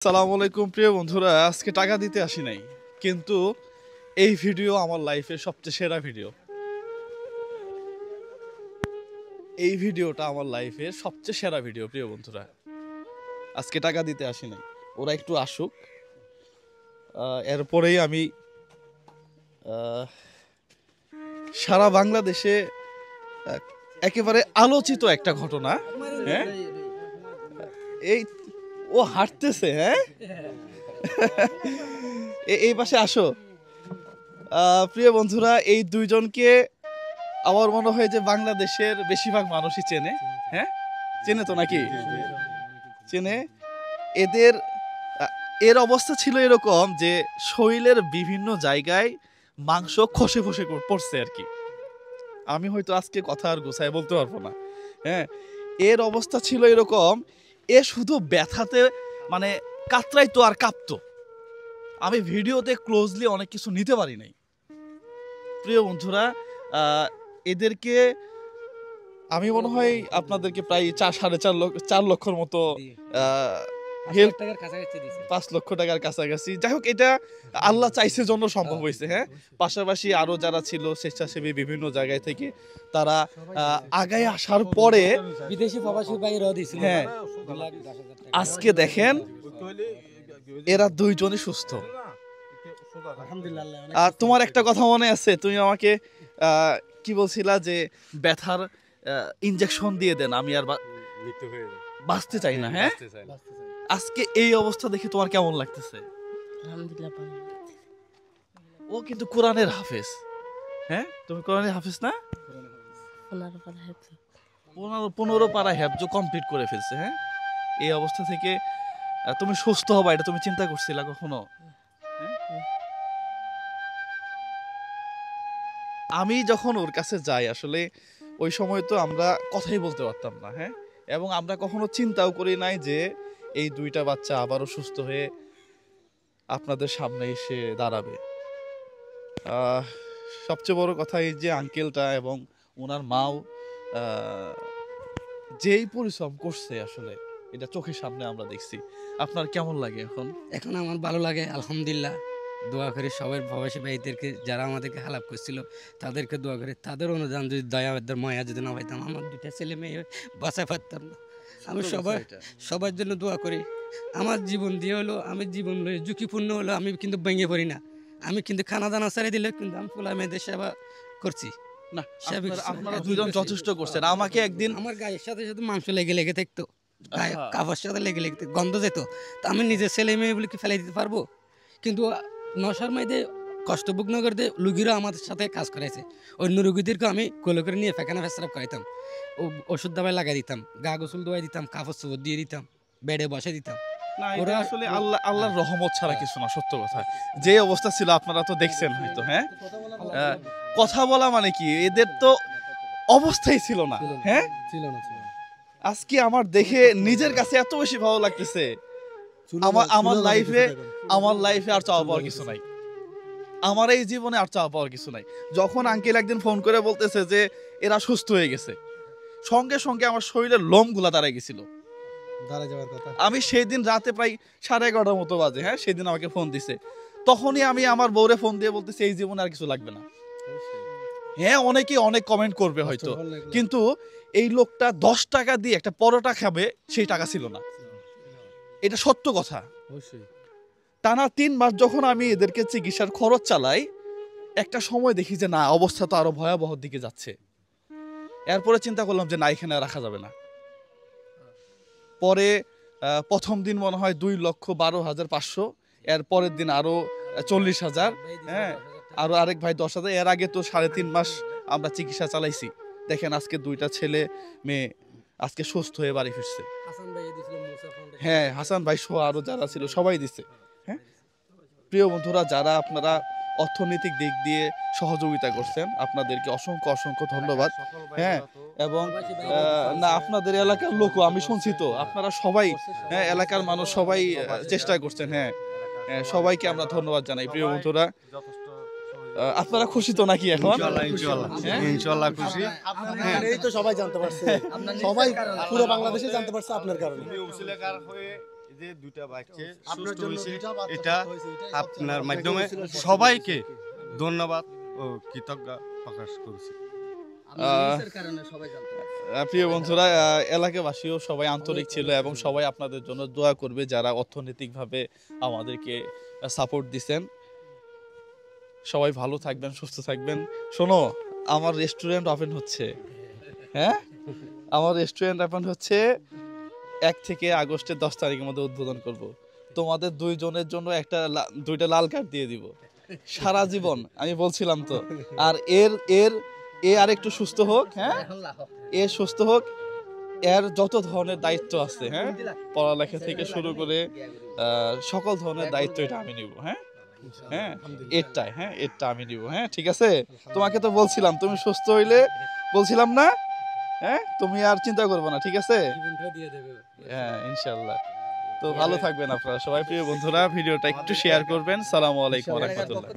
আসসালামু আলাইকুম প্রিয় বন্ধুরা, আজকে টাকা দিতে আসি নাই, কিন্তু এই ভিডিও আমার লাইফের সবচেয়ে সেরা ভিডিও। এই ভিডিওটা আমার লাইফের সবচেয়ে সেরা ভিডিও। প্রিয় বন্ধুরা, আজকে টাকা দিতে আসি নাই, ওরা একটু আসুক, এরপরেই আমি সারা বাংলাদেশে একেবারে আলোচিত একটা ঘটনা। হ্যাঁ, এই ও হাঁটতেছে। হ্যাঁ, এই পাশে আসো। প্রিয় বন্ধুরা, এই দুইজনকে আমার মনে হয় যে বাংলাদেশের বেশিরভাগ মানুষই চেনে। হ্যাঁ, চেনে তো নাকি? চেনে। এদের এর অবস্থা ছিল এরকম যে শরীরের বিভিন্ন জায়গায় মাংস খসে খসে পড়ছে আর কি। আমি হয়তো আজকে কথা আর গোছায় বলতে পারবো না। হ্যাঁ, এর অবস্থা ছিল এরকম, এ শুধু ব্যথাতে মানে কাতরাইতো আর কাঁপতো। আমি ভিডিওতে ক্লোজলি অনেক কিছু নিতে পারি নাই। প্রিয় বন্ধুরা, এদেরকে আমি মনে হয় আপনাদেরকে প্রায় 4 লক্ষর মতো 5 লক্ষ টাকার কাছাকাছি। যাই হোক, এটা আল্লাহ চাইছে জন্য সম্ভব হয়েছে। হ্যাঁ, পাশাপাশি আরো যারা ছিল স্বেচ্ছাসেবী বিভিন্ন জায়গায় থেকে, তারা আগায় আসার পরে বিদেশি প্রবাসী ভাইরাও দিয়েছিল। হ্যাঁ, আজকে দেখেন এরা দুইজনই সুস্থ। আর তোমার একটা কথা মনে আছে, তুমি আমাকে কি বলছিলা যে ব্যথার ইনজেকশন দিয়ে দেন, আমি আর বাঁচতে চাই না। হ্যাঁ, আজকে এই অবস্থা দেখে তোমার কেমন লাগতেছে? ও কিন্তু কোরআনের হাফেজ। হ্যাঁ, তুমি কোরআনের হাফেজ না? 15 পারা হেফজ কমপ্লিট করে ফেলছে। হ্যাঁ, এই অবস্থা থেকে তুমি সুস্থ হবা, এটা তুমি চিন্তা করছিলা কখনো? আমি যখন ওর কাছে যাই, আসলে ওই সময় তো আমরা কথাই বলতে পারতাম না। হ্যাঁ, এবং আমরা কখনো চিন্তাও করি নাই যে এই দুইটা বাচ্চা আবারও সুস্থ হয়ে আপনাদের সামনে এসে দাঁড়াবে। সবচেয়ে বড় কথা এই যে আঙ্কেলটা এবং ওনার মাও যেই পরিশ্রম করছে, আসলে এটা চোখের সামনে আমরা দেখছি। আপনার কেমন লাগে এখন? এখন আমার ভালো লাগে, আলহামদুলিল্লাহ। দোয়া করি সবাই প্রবাসী ভাইদেরকে, যারা আমাদেরকে হেল্প করছিল তাদেরকে দোয়া করি, তাদের অনুদান যদি দয়া মায়া যদি না পাইতাম, আমার দুইটা ছেলে মেয়ে বাঁচা পারতাম না। আমি সবার জন্য দোয়া করি। আমার জীবন দিয়ে হলো, আমি জীবন ঝুঁকিপূর্ণ হলো, আমি কিন্তু ভেঙে পড়ি না। আমি কিন্তু খানা দানা ছেড়ে দিলে কিন্তু আমি পোলা মেয়েদের সেবা করছি। না, আপনারা দুইজন যথেষ্ট করছেন। আমাকে একদিন আমার গায়ের সাথে সাথে মাংস লেগে লেগে থাকতো, কাপড়ের সাথে লেগে লেগে গন্ধ যেত, তো আমি নিজের ছেলে মেয়েগুলিকে ফেলে দিতে পারবো? কিন্তু নশার মাইদে কষ্টভোগ নগরতে রুগীরা আমাদের সাথে কাজ করাইছে। অন্য রুগীদেরকে আমি কোলে করে নিয়ে ফেখানা ফেসরাপ করাইতাম, ওষুধ দাবাই লাগাই দিতাম, গা গোসল ধোয়াই দিতাম, কাপড় চোপড় দিয়ে দিতাম, বেডে বসে দিতাম। ওরা আসলে আল্লাহর রহমত ছাড়া কিছু না। সত্য কথা, যে অবস্থা ছিল আপনারা তো দেখছেন হয়তো। হ্যাঁ, কথা বলা মানে কি, এদের তো অবস্থাই ছিল না। হ্যাঁ, আজকে আমার দেখে নিজের কাছে এত বেশি ভালো লাগতেছে। আমার লাইফে আর চাওয়া পাওয়ার কিছু নাই। আমার এই জীবনে আর চাওয়া পাওয়ার কিছু নাই। যখন আঙ্কেল একদিন ফোন করে বলতেছে যে এরা সুস্থ হয়ে গেছে, সঙ্গে সঙ্গে আমার শরীরের লোমগুলা দাঁড়ায় গেছিল। আমি সেই দিন রাতে প্রায় 11:30 মতো বাজে। হ্যাঁ, সেদিন আমাকে ফোন দিছে। তখনই আমি আমার বউরে ফোন দিয়ে বলতেছি এই জীবনে আর কিছু লাগবে না। হ্যাঁ, অনেকেই অনেক কমেন্ট করবে হয়তো, কিন্তু এই লোকটা 10 টাকা দিয়ে একটা পরোটা খাবে সেই টাকা ছিল না। এটা সত্য কথা। টানা 3 মাস যখন আমি এদেরকে চিকিৎসার খরচ চালাই, একটা সময় দেখি যে না, অবস্থা তো আরো ভয়াবহ দিকে যাচ্ছে। এরপরে চিন্তা করলাম যে না, এখানে রাখা যাবে না। পরে প্রথম দিন মনে হয় 2,12,500, এর পরের দিন আরো 40,000। হ্যাঁ, আরো আরেক ভাই 10,000। এর আগে তো 3.5 মাস আমরা চিকিৎসা চালাইছি। দেখেন আজকে 2টা ছেলে মেয়ে আজকে সুস্থ হয়ে বাড়ি ফিরছে। হ্যাঁ, হাসান ভাই সহ আরো যারা ছিল সবাই দিচ্ছে। হ্যাঁ, প্রিয় বন্ধুরা, যারা আপনারা অর্থনৈতিক দিক দিয়ে সহযোগিতা করছেন, আপনাদেরকে অসংখ্য অসংখ্য ধন্যবাদ। হ্যাঁ, এবং না, আপনাদের এলাকার লোক আমি শুনছি তো, আপনারা সবাই, হ্যাঁ, এলাকার মানুষ সবাই চেষ্টা করছেন। হ্যাঁ, সবাইকে আমরা ধন্যবাদ জানাই। প্রিয় বন্ধুরা, আপনারা খুশি তো নাকি এখন? ইনশাআল্লাহ খুশি। এই তো সবাই জানতে পারছে, সবাই পুরো বাংলাদেশে জানতে পারছে আপনার কারণে। যে দুটা বাচ্চা সুস্থ হয়েছে, এটা আপনার মাধ্যমে সবাইকে ধন্যবাদ ও কৃতজ্ঞ প্রকাশ করছি। প্রিয় বন্ধুরা, এলাকাবাসীও সবাই আন্তরিক ছিল এবং সবাই আপনাদের জন্য দোয়া করবে যারা অর্থনৈতিকভাবে আমাদেরকে সাপোর্ট দিছেন। সবাই ভালো থাকবেন, সুস্থ থাকবেন। শোনো, আমার রেস্টুরেন্ট ওপেন হচ্ছে, হ্যাঁ আমার রেস্টুরেন্ট ওপেন হচ্ছে 1 থেকে আগস্টের 10 তারিখের মধ্যে উদ্বোধন করব। তোমাদের দুইজনের জন্য দুইটা লাল কার্ড দিয়ে দিব সারা জীবন, আমি বলছিলাম তো। আর এ আর একটু সুস্থ হোক, হ্যাঁ এ সুস্থ হোক, এর যত ধরনের দায়িত্ব আছে, হ্যাঁ পড়ালেখা থেকে শুরু করে সকল ধরনের দায়িত্ব এটা আমি নিব। হ্যাঁ হ্যাঁ এরটা আমি নিব। হ্যাঁ ঠিক আছে, তোমাকে তো বলছিলাম তুমি সুস্থ হইলে, বলছিলাম না, হ্যাঁ তুমি আর চিন্তা করবে না, ঠিক আছে? হ্যাঁ ইনশাল্লাহ। তো ভালো থাকবেন আপনারা সবাই। প্রিয় বন্ধুরা, ভিডিওটা একটু শেয়ার করবেন। সালামু আলাইকুম ওয়া রাহমাতুল্লাহ।